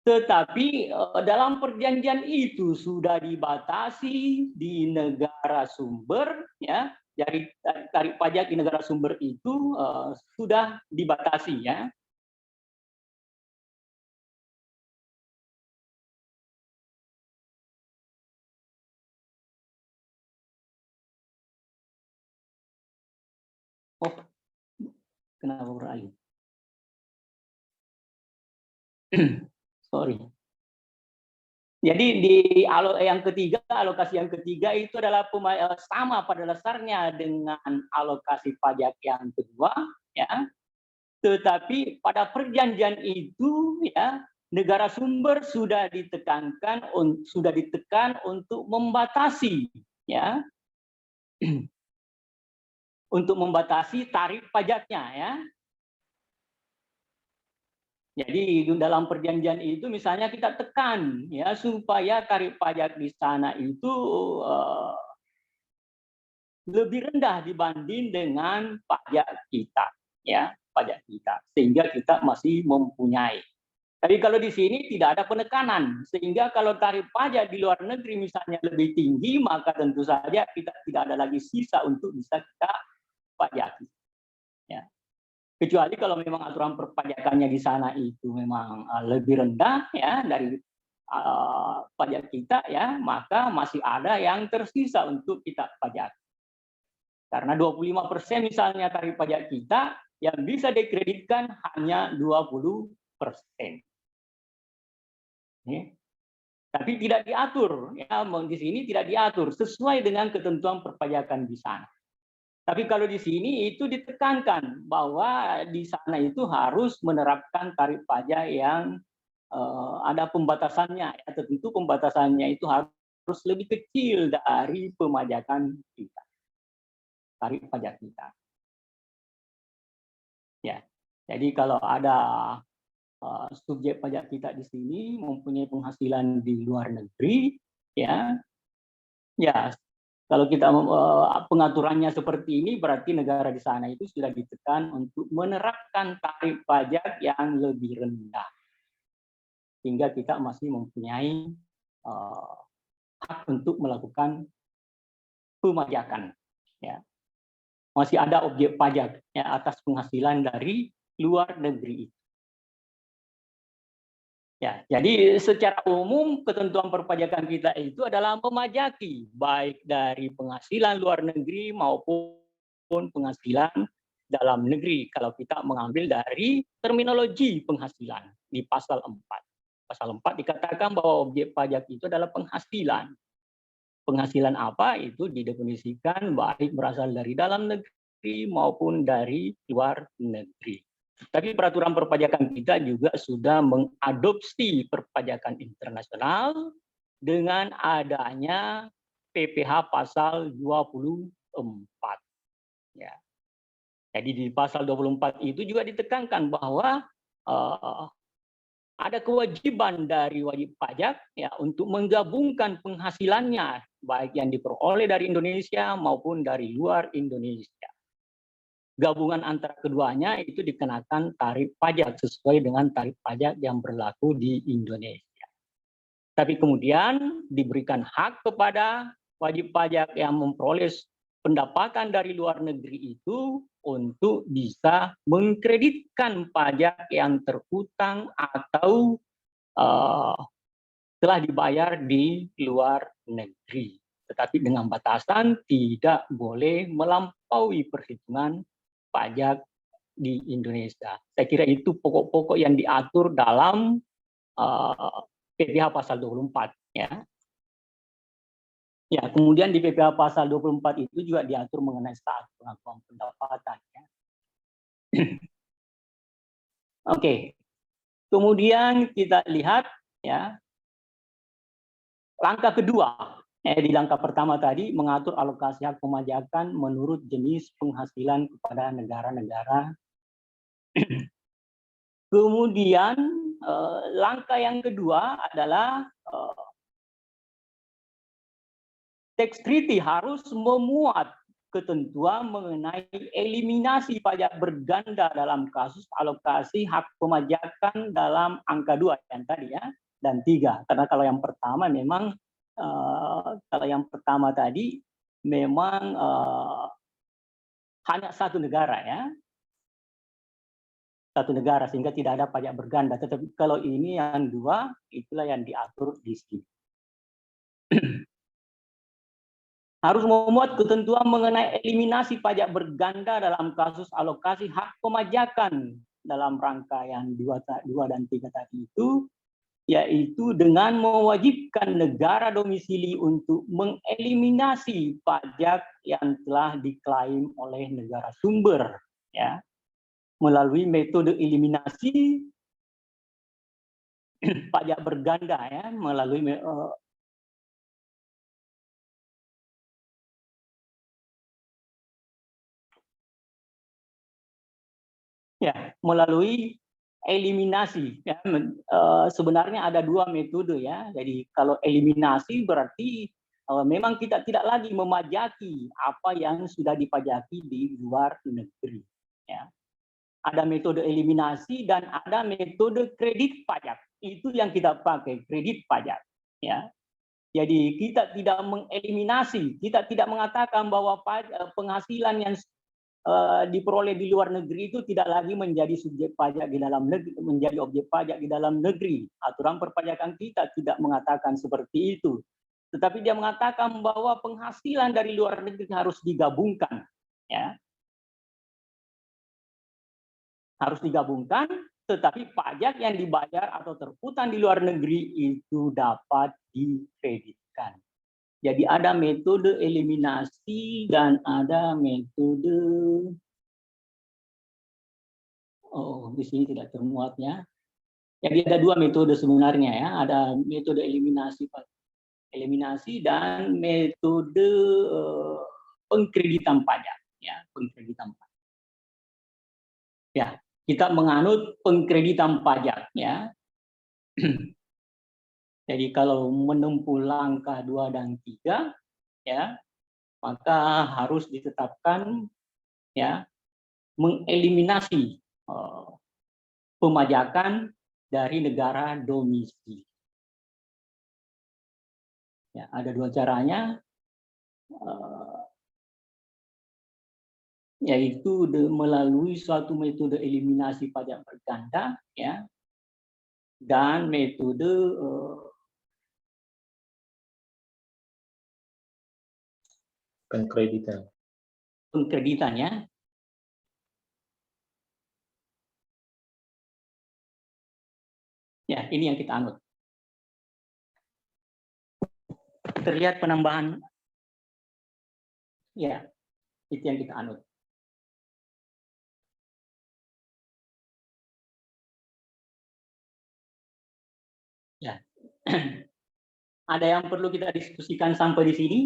Tetapi dalam perjanjian itu sudah dibatasi di negara sumber, ya, dari tarik pajak di negara sumber itu sudah dibatasi, ya. Oh, kenapa beralih? Sorry. Jadi di yang ketiga, alokasi yang ketiga itu adalah sama pada dasarnya dengan alokasi pajak yang kedua, ya. Tetapi pada perjanjian itu, ya, negara sumber sudah ditekan untuk membatasi, ya, untuk membatasi tarif pajaknya, ya. Jadi dalam perjanjian itu misalnya kita tekan, ya, supaya tarif pajak di sana itu lebih rendah dibanding dengan pajak kita, ya, pajak kita, sehingga kita masih mempunyai. Tapi kalau di sini tidak ada penekanan, sehingga kalau tarif pajak di luar negeri misalnya lebih tinggi, maka tentu saja kita tidak ada lagi sisa untuk bisa kita pajaki, ya. Kecuali kalau memang aturan perpajakannya di sana itu memang lebih rendah, ya, dari pajak kita, ya, maka masih ada yang tersisa untuk kita pajak. Karena 25% misalnya tarif pajak kita yang bisa dikreditkan hanya 20%. Ya. Tapi tidak diatur, ya, di sini tidak diatur sesuai dengan ketentuan perpajakan di sana. Tapi kalau di sini itu ditekankan bahwa di sana itu harus menerapkan tarif pajak yang ada pembatasannya. Ya, tentu pembatasannya itu harus lebih kecil dari pemajakan kita, tarif pajak kita. Ya, jadi kalau ada subjek pajak kita di sini mempunyai penghasilan di luar negeri, ya, ya. Kalau kita pengaturannya seperti ini, berarti negara di sana itu sudah ditekan untuk menerapkan tarif pajak yang lebih rendah, sehingga kita masih mempunyai hak untuk melakukan pemajakan, ya. Masih ada objek pajak, ya, atas penghasilan dari luar negeri itu. Ya, jadi secara umum ketentuan perpajakan kita itu adalah memajaki baik dari penghasilan luar negeri maupun penghasilan dalam negeri kalau kita mengambil dari terminologi penghasilan di pasal 4. Pasal 4 dikatakan bahwa objek pajak itu adalah penghasilan. Penghasilan apa itu didefinisikan baik berasal dari dalam negeri maupun dari luar negeri. Tapi peraturan perpajakan kita juga sudah mengadopsi perpajakan internasional dengan adanya PPh pasal 24. Ya. Jadi di pasal 24 itu juga ditekankan bahwa ada kewajiban dari wajib pajak ya untuk menggabungkan penghasilannya baik yang diperoleh dari Indonesia maupun dari luar Indonesia. Gabungan antara keduanya itu dikenakan tarif pajak sesuai dengan tarif pajak yang berlaku di Indonesia. Tapi kemudian diberikan hak kepada wajib pajak yang memperoleh pendapatan dari luar negeri itu untuk bisa mengkreditkan pajak yang terhutang atau telah dibayar di luar negeri. Tetapi dengan batasan tidak boleh melampaui perhitungan pajak di Indonesia. Saya kira itu pokok-pokok yang diatur dalam PPh pasal 24 ya. Ya, kemudian di PPh pasal 24 itu juga diatur mengenai status pengakuan pendapatan ya. Oke. Kemudian kita lihat ya. Langkah kedua, di langkah pertama tadi mengatur alokasi hak pemajakan menurut jenis penghasilan kepada negara-negara. Kemudian langkah yang kedua adalah tax treaty harus memuat ketentuan mengenai eliminasi pajak berganda dalam kasus alokasi hak pemajakan dalam angka 2 yang tadi ya dan 3. Karena kalau yang pertama memang tadi memang hanya satu negara ya. Satu negara sehingga tidak ada pajak berganda. Tetapi kalau ini yang 2 itulah yang diatur di sini. Harus memuat ketentuan mengenai eliminasi pajak berganda dalam kasus alokasi hak pemajakan dalam rangkaian 2 dan 3 tadi itu, yaitu dengan mewajibkan negara domisili untuk mengeliminasi pajak yang telah diklaim oleh negara sumber, ya, melalui metode eliminasi pajak berganda, ya, melalui melalui eliminasi ya. Sebenarnya ada 2 metode ya. Jadi kalau eliminasi berarti memang kita tidak lagi memajaki apa yang sudah dipajaki di luar negeri ya. Ada metode eliminasi dan ada metode kredit pajak. Itu yang kita pakai, kredit pajak ya. Jadi kita tidak mengeliminasi, kita tidak mengatakan bahwa penghasilan yang diperoleh di luar negeri itu tidak lagi menjadi subjek pajak di dalam negeri, menjadi objek pajak di dalam negeri. Aturan perpajakan kita tidak mengatakan seperti itu. Tetapi dia mengatakan bahwa penghasilan dari luar negeri harus digabungkan, ya. Harus digabungkan, tetapi pajak yang dibayar atau terhutang di luar negeri itu dapat dikreditkan. Jadi ada metode eliminasi dan ada metode, di sini tidak termuatnya. Jadi ada 2 metode sebenarnya ya, ada metode eliminasi dan metode pengkreditan pajak ya, pengkreditan pajak. Ya, kita menganut pengkreditan pajak ya. Jadi kalau menempuh langkah 2 dan 3 ya, maka harus ditetapkan ya mengeliminasi pemajakan dari negara domisili. Ya, ada 2 caranya, yaitu melalui suatu metode eliminasi pajak berganda ya, dan metode pengkreditan. Pengkreditan ya. Ya, ini yang kita anut. Terlihat penambahan. Ya, itu yang kita anut. Ya. Ada yang perlu kita diskusikan sampai di sini?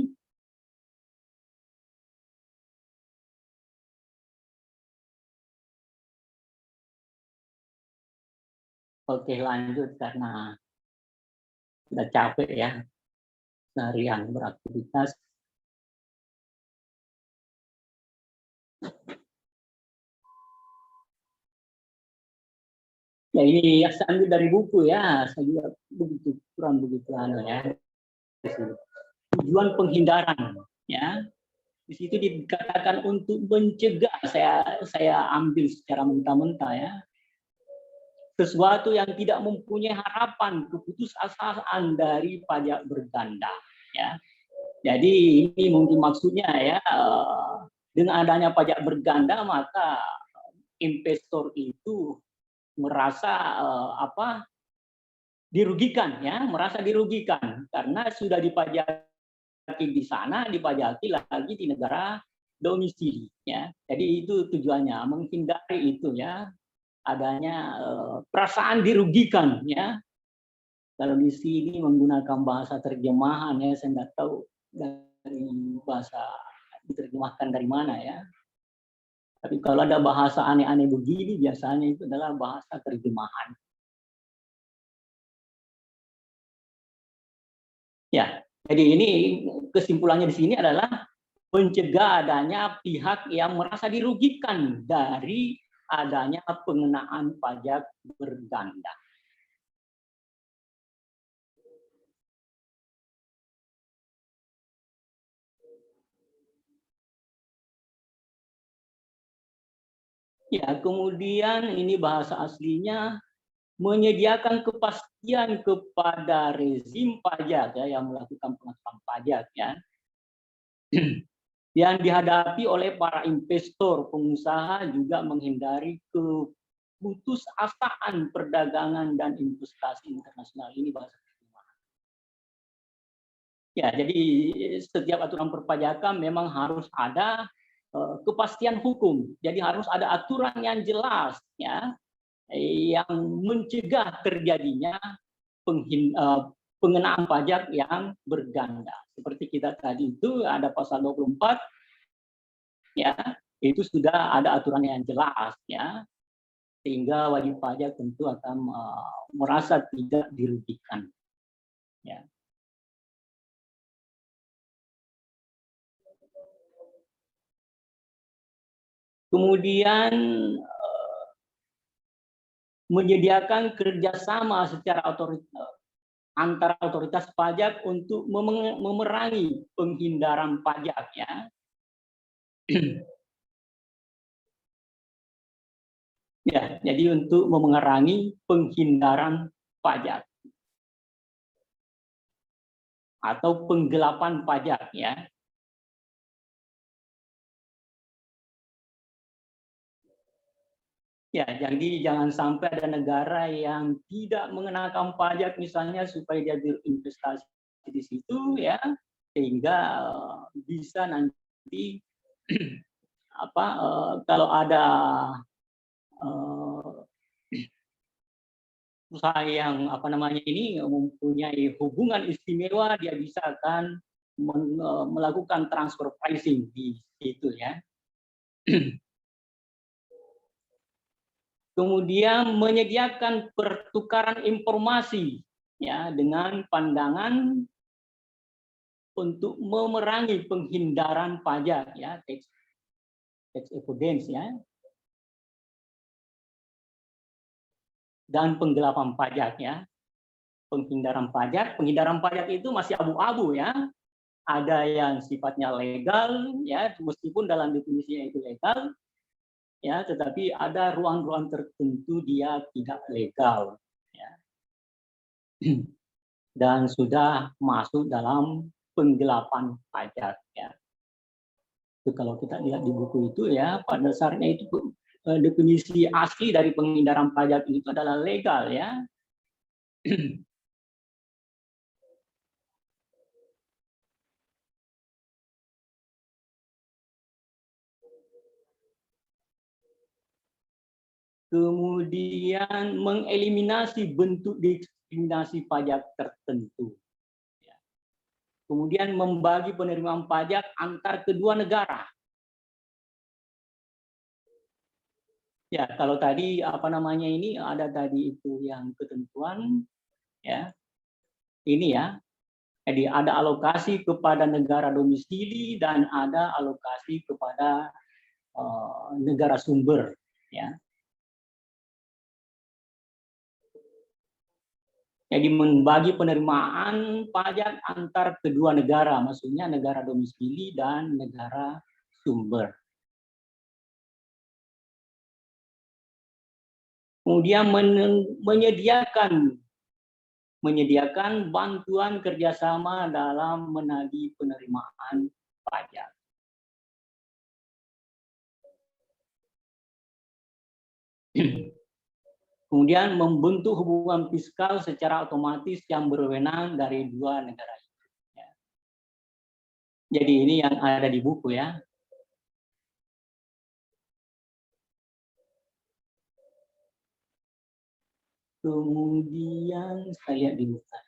Oke, lanjut karena sudah capek ya seharian beraktivitas. Ya ini ya saya ambil dari buku ya, saya juga kurang begitu ya. Tujuan penghindaran ya. Di situ dikatakan untuk mencegah, saya ambil secara mentah-mentah ya. Sesuatu yang tidak mempunyai harapan keputusasaan dari pajak berganda ya. Jadi ini mungkin maksudnya ya, dengan adanya pajak berganda maka investor itu merasa dirugikan ya, merasa dirugikan karena sudah dipajaki di sana, dipajaki lagi di negara domisili ya. Jadi itu tujuannya, menghindari itu ya, adanya perasaan dirugikan ya. Kalau di sini menggunakan bahasa terjemahan ya, saya nggak tahu dari bahasa diterjemahkan dari mana ya. Tapi kalau ada bahasa aneh-aneh begini biasanya itu adalah bahasa terjemahan. Ya, jadi ini kesimpulannya di sini adalah mencegah adanya pihak yang merasa dirugikan dari adanya pengenaan pajak berganda. Ya, kemudian ini bahasa aslinya menyediakan kepastian kepada rezim pajak ya yang melakukan pengaturan pajak ya. Yang dihadapi oleh para investor, pengusaha juga menghindari keputusasaan perdagangan dan investasi internasional. Ini bahasa terjemahan. Ya, jadi setiap aturan perpajakan memang harus ada kepastian hukum. Jadi harus ada aturan yang jelas ya, yang mencegah terjadinya pengenaan pajak yang berganda. Seperti kita tadi itu ada pasal 24 ya, itu sudah ada aturan yang jelas ya, sehingga wajib pajak tentu akan merasa tidak dirugikan ya. Kemudian menyediakan kerjasama secara antara otoritas pajak untuk memerangi penghindaran pajak ya. Ya, jadi untuk memerangi penghindaran pajak atau penggelapan pajak ya. Ya, jadi jangan sampai ada negara yang tidak mengenakan pajak misalnya supaya dia berinvestasi di situ ya, sehingga bisa nanti kalau ada usaha yang ini mempunyai hubungan istimewa, dia bisa akan melakukan transfer pricing di situ ya. Kemudian menyediakan pertukaran informasi ya dengan pandangan untuk memerangi penghindaran pajak ya, tax avoidance ya, dan penggelapan pajak ya. Penghindaran pajak itu masih abu-abu ya. Ada yang sifatnya legal ya, meskipun dalam definisinya itu legal ya, tetapi ada ruang-ruang tertentu dia tidak legal ya. Dan sudah masuk dalam penggelapan pajak ya. Itu kalau kita lihat di buku itu ya, pada dasarnya itu definisi asli dari penghindaran pajak itu adalah legal ya. Kemudian mengeliminasi bentuk diskriminasi pajak tertentu. Kemudian membagi penerimaan pajak antar kedua negara. Ya, kalau tadi apa namanya ini ada tadi itu yang ketentuan, ya, ini ya. Jadi ada alokasi kepada negara domisili dan ada alokasi kepada negara sumber, ya. Jadi membagi penerimaan pajak antar kedua negara, maksudnya negara domisili dan negara sumber. Kemudian menyediakan bantuan kerjasama dalam menagih penerimaan pajak. Kemudian membentuk hubungan fiskal secara otomatis yang berwenang dari dua negara itu. Ya. Jadi ini yang ada di buku ya. Kemudian saya lihat di buku.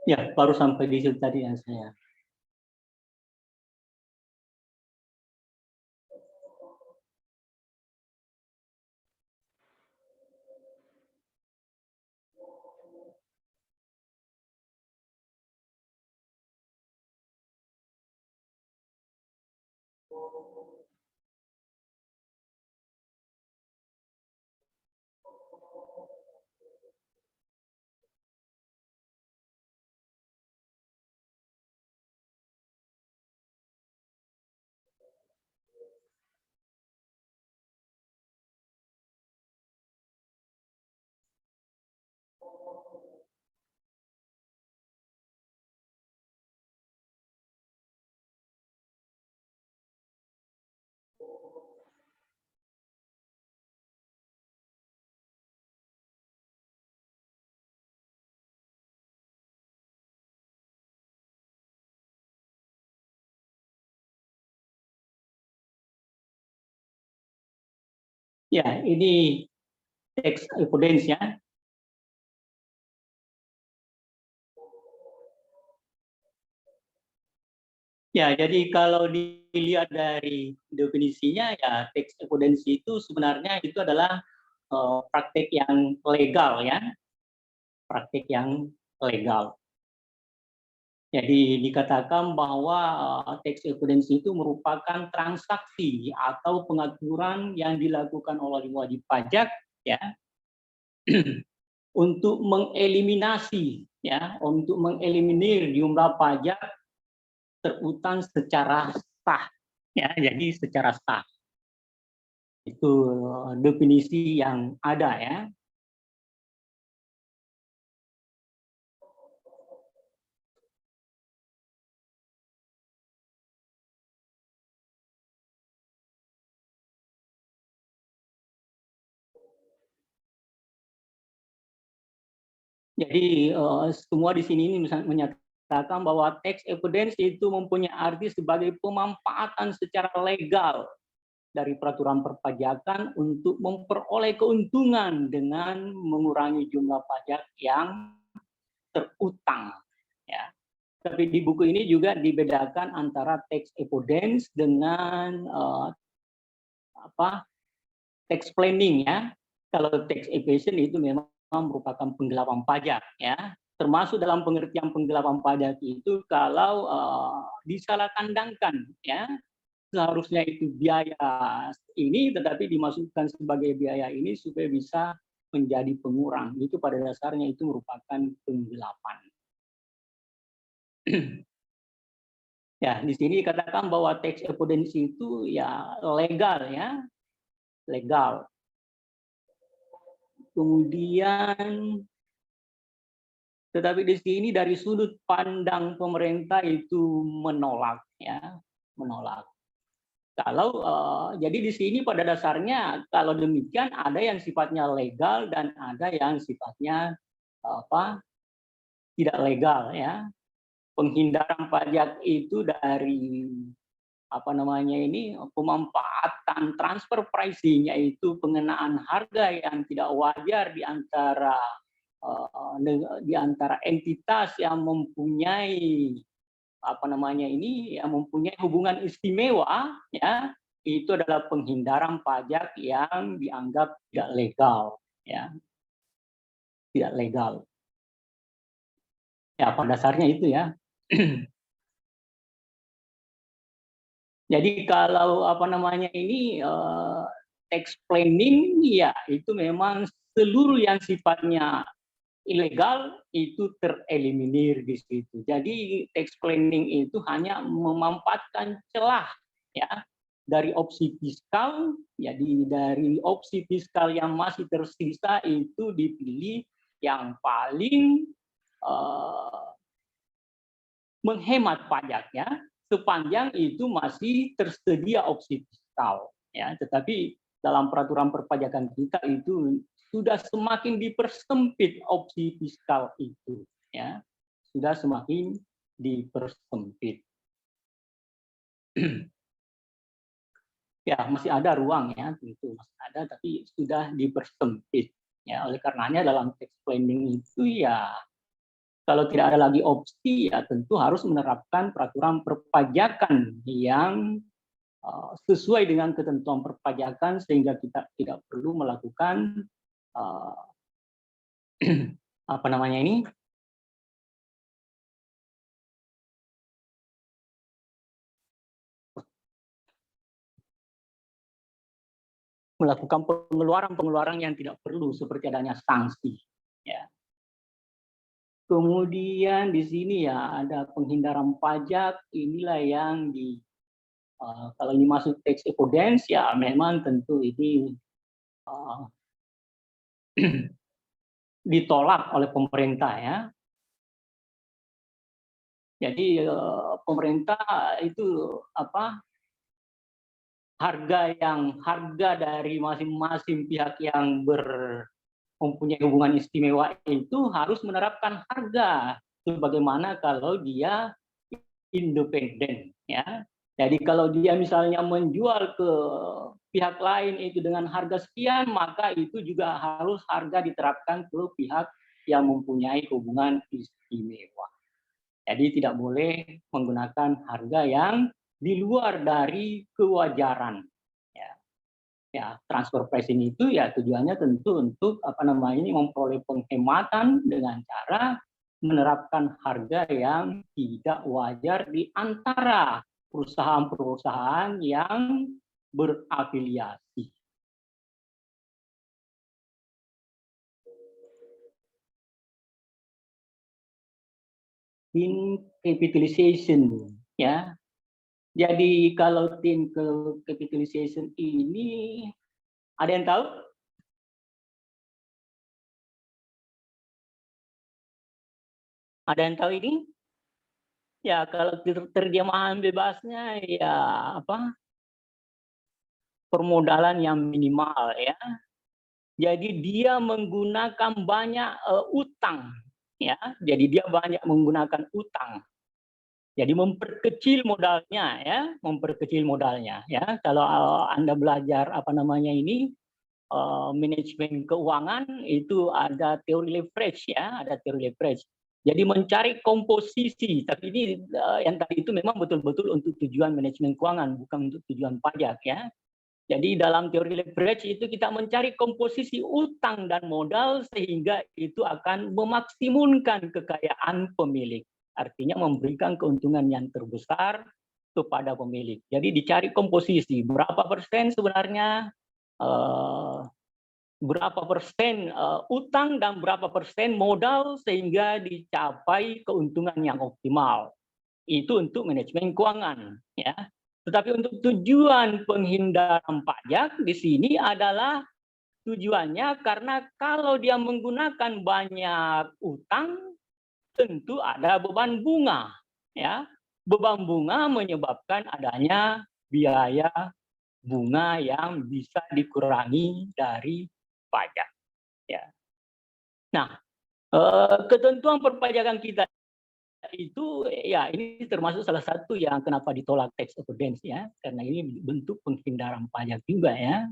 Ya, baru sampai di situ tadi yang saya. Ya, ini teks evidence ya. Ya, jadi kalau dilihat dari definisinya ya teks evidence itu sebenarnya itu adalah praktek yang legal ya. Praktek yang legal. Jadi dikatakan bahwa tax evidence itu merupakan transaksi atau pengaturan yang dilakukan oleh wajib pajak ya untuk mengeliminasi ya, untuk mengeliminir jumlah pajak terutang secara sah ya, jadi secara sah. Itu definisi yang ada ya. Jadi semua di sini ini menyatakan bahwa tax evidence itu mempunyai arti sebagai pemanfaatan secara legal dari peraturan perpajakan untuk memperoleh keuntungan dengan mengurangi jumlah pajak yang terutang. Ya. Tapi di buku ini juga dibedakan antara tax avoidance dengan tax planning ya. Kalau tax evasion itu memang merupakan penggelapan pajak ya. Termasuk dalam pengertian penggelapan pajak itu kalau disalahkandangkan ya, seharusnya itu biaya ini tetapi dimasukkan sebagai biaya ini supaya bisa menjadi pengurang. Itu pada dasarnya itu merupakan penggelapan. Ya, di sini dikatakan bahwa tax avoidance itu ya legal ya, legal. Kemudian, tetapi di sini dari sudut pandang pemerintah itu menolak ya, menolak. Kalau jadi di sini pada dasarnya kalau demikian ada yang sifatnya legal dan ada yang sifatnya tidak legal ya. Penghindaran pajak itu dari pemanfaatan transfer pricing, yaitu pengenaan harga yang tidak wajar di antara entitas yang mempunyai mempunyai hubungan istimewa ya, itu adalah penghindaran pajak yang dianggap tidak legal ya, tidak legal ya, pada dasarnya itu ya. Jadi kalau tax planning ya itu memang seluruh yang sifatnya ilegal itu tereliminir di situ. Jadi tax planning itu hanya memanfaatkan celah ya dari opsi fiskal. Jadi dari opsi fiskal yang masih tersisa itu dipilih yang paling menghemat pajaknya sepanjang itu masih tersedia opsi fiskal ya. Tetapi dalam peraturan perpajakan kita itu sudah semakin dipersempit opsi fiskal itu ya, sudah semakin dipersempit. Ya, masih ada ruang ya, tentu masih ada, tapi sudah dipersempit ya. Oleh karenanya dalam tax planning itu ya, kalau tidak ada lagi opsi ya tentu harus menerapkan peraturan perpajakan yang sesuai dengan ketentuan perpajakan sehingga kita tidak perlu melakukan melakukan pengeluaran yang tidak perlu seperti adanya sanksi ya. Kemudian di sini ya ada penghindaran pajak, inilah yang kalau ini masuk tax avoidance ya memang tentu ini ditolak oleh pemerintah ya. Jadi pemerintah itu harga dari masing-masing pihak yang mempunyai hubungan istimewa itu harus menerapkan harga sebagaimana kalau dia independen ya. Jadi kalau dia misalnya menjual ke pihak lain itu dengan harga sekian, maka itu juga harus harga diterapkan ke pihak yang mempunyai hubungan istimewa. Jadi tidak boleh menggunakan harga yang di luar dari kewajaran. Ya, transfer pricing itu ya tujuannya tentu untuk memperoleh penghematan dengan cara menerapkan harga yang tidak wajar di antara perusahaan-perusahaan yang berafiliasi. Tin capitalization ya. Jadi kalau tin capitalization ini ada yang tahu? Ada yang tahu ini? Ya kalau terjemahan bebasnya ya permodalan yang minimal ya. Jadi dia menggunakan banyak utang ya. Jadi dia banyak menggunakan utang. Jadi memperkecil modalnya ya, memperkecil modalnya ya. Kalau Anda belajar manajemen keuangan itu ada teori leverage ya, ada teori leverage. Jadi mencari komposisi, tapi ini yang tadi itu memang betul-betul untuk tujuan manajemen keuangan, bukan untuk tujuan pajak ya. Jadi dalam teori leverage itu kita mencari komposisi utang dan modal sehingga itu akan memaksimumkan kekayaan pemilik. Artinya memberikan keuntungan yang terbesar kepada pemilik. Jadi dicari komposisi, berapa persen sebenarnya berapa persen utang dan berapa persen modal sehingga dicapai keuntungan yang optimal. Itu untuk manajemen keuangan ya. Tetapi untuk tujuan penghindaran pajak di sini adalah tujuannya karena kalau dia menggunakan banyak utang tentu ada beban bunga ya. Beban bunga menyebabkan adanya biaya bunga yang bisa dikurangi dari pajak ya. Nah, ketentuan perpajakan kita itu ya ini termasuk salah satu yang kenapa ditolak tax avoidance ya, karena ini bentuk penghindaran pajak juga ya.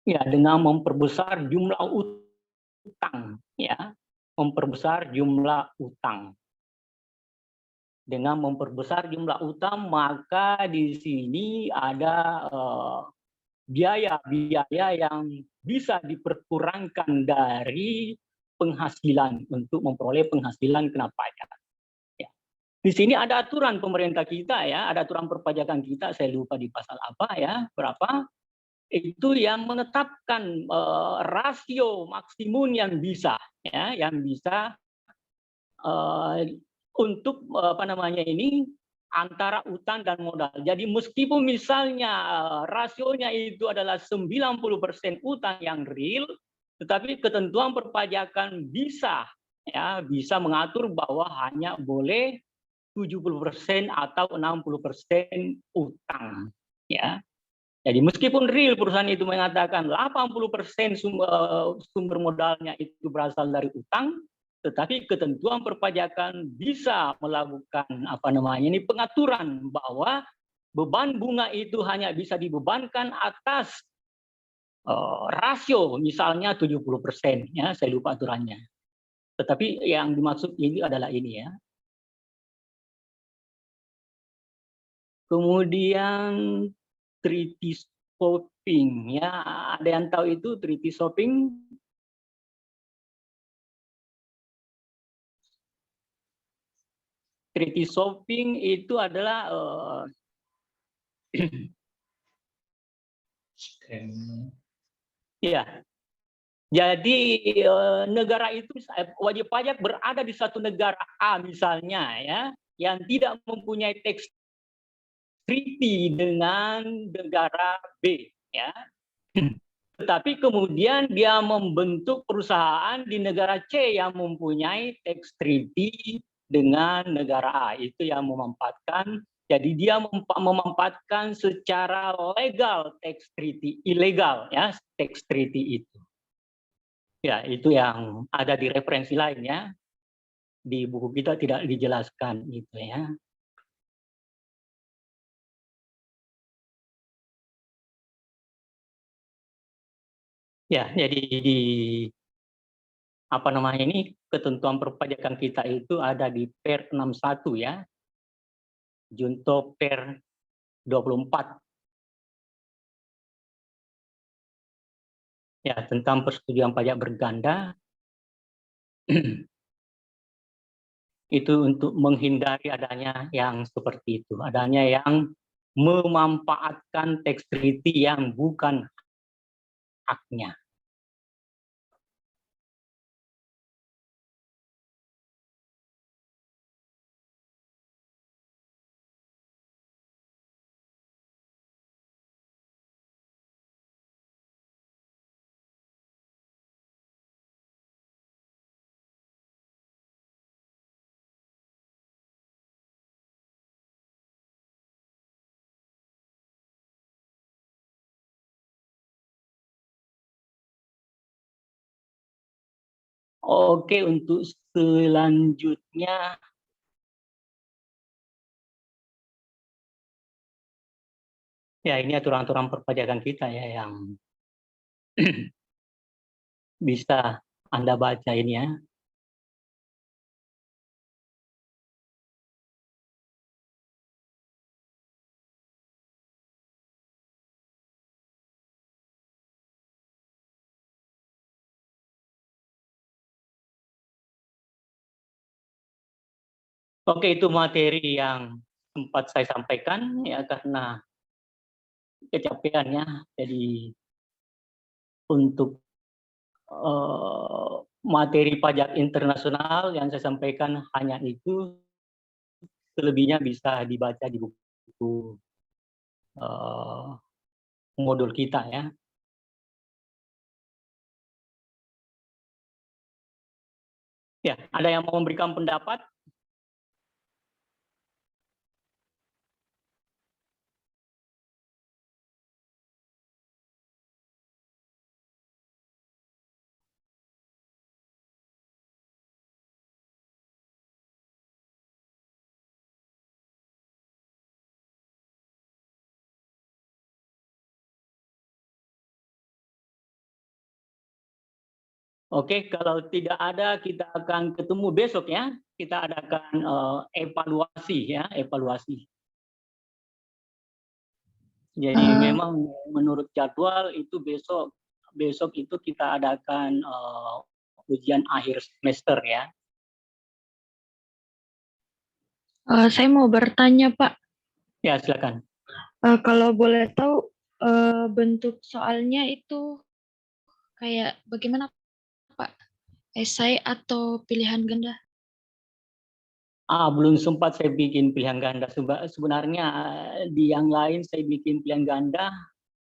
Ya, dengan memperbesar jumlah utang ya, memperbesar jumlah utang. Dengan memperbesar jumlah utang maka di sini ada biaya-biaya yang bisa diperkurangkan dari penghasilan untuk memperoleh penghasilan kena pajak. Ya. Di sini ada aturan pemerintah kita ya, ada aturan perpajakan kita, saya lupa di pasal apa ya, berapa, itu yang menetapkan rasio maksimum yang bisa, ya, yang bisa untuk apa namanya ini antara utang dan modal. Jadi meskipun misalnya rasionya itu adalah 90% utang yang real, tetapi ketentuan perpajakan bisa ya bisa mengatur bahwa hanya boleh 70% atau 60% utang ya. Jadi meskipun real perusahaan itu mengatakan 80% sumber modalnya itu berasal dari utang, tetapi ketentuan perpajakan bisa melakukan apa namanya ini pengaturan bahwa beban bunga itu hanya bisa dibebankan atas rasio misalnya 70% ya, saya lupa aturannya. Tetapi yang dimaksud ini adalah ini ya. Kemudian treaty swapping ya, ada yang tahu itu treaty swapping? Treaty swapping itu adalah ya. Jadi negara itu wajib pajak berada di satu negara A misalnya ya, yang tidak mempunyai tax treaty dengan negara B ya. Tetapi kemudian dia membentuk perusahaan di negara C yang mempunyai tax treaty dengan negara A. Itu yang memanfaatkan. Jadi dia memanfaatkan secara legal tax treaty, ilegal ya tax treaty itu. Ya, itu yang ada di referensi lain ya. Di buku kita tidak dijelaskan gitu ya. Ya, jadi di apa namanya ini ketentuan perpajakan kita itu ada di Per 61 ya. Junto Per 24. Ya, tentang persetujuan pajak berganda. Itu untuk menghindari adanya yang seperti itu, adanya yang memanfaatkan tax treaty yang bukan haknya. Oke, untuk selanjutnya ya ini aturan-aturan perpajakan kita ya yang bisa Anda baca ini ya. Oke, itu materi yang sempat saya sampaikan ya karena kecapeannya. Jadi untuk materi pajak internasional yang saya sampaikan hanya itu, selebihnya bisa dibaca di buku modul kita ya. Ya, ada yang mau memberikan pendapat? Oke, kalau tidak ada kita akan ketemu besok ya. Kita adakan evaluasi ya, evaluasi. Jadi memang menurut jadwal itu besok itu kita adakan ujian akhir semester ya. Saya mau bertanya, Pak. Ya, silakan. Kalau boleh tahu bentuk soalnya itu kayak bagaimana, Pak? Esai atau pilihan ganda? Belum sempat saya bikin pilihan ganda. Sebenarnya di yang lain saya bikin pilihan ganda.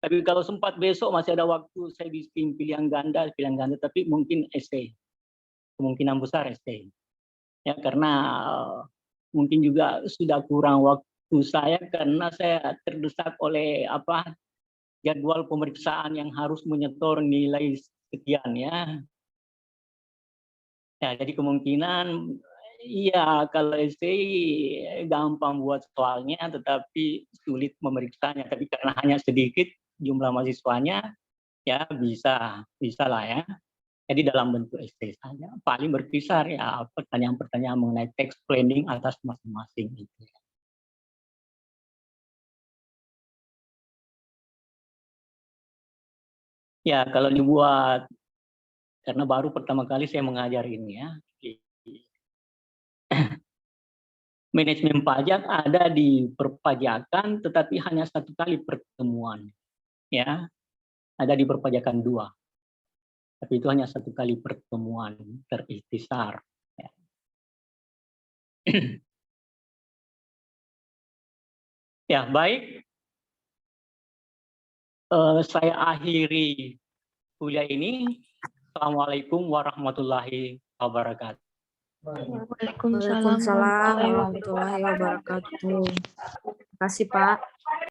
Tapi kalau sempat besok masih ada waktu saya bikin pilihan ganda, tapi mungkin esai. Kemungkinan besar esai. Ya, karena mungkin juga sudah kurang waktu saya karena saya terdesak oleh jadwal pemeriksaan yang harus menyetor nilai sekian ya. Ya, jadi kemungkinan iya kalau esai gampang buat soalnya tetapi sulit memeriksanya. Tapi karena hanya sedikit jumlah mahasiswanya ya bisa lah ya. Jadi dalam bentuk esai saja. Paling berkisar ya pertanyaan-pertanyaan mengenai text planning atas masing-masing itu. Ya kalau dibuat karena baru pertama kali saya mengajar ini ya. Manajemen pajak ada di perpajakan tetapi hanya 1 kali pertemuan ya. Ada di perpajakan 2. Tapi itu hanya 1 kali pertemuan terikhtisar ya. Ya, baik. Saya akhiri kuliah ini. Assalamualaikum warahmatullahi wabarakatuh. Waalaikumsalam Waalaikumsalam warahmatullahi wabarakatuh. Terima kasih, Pak.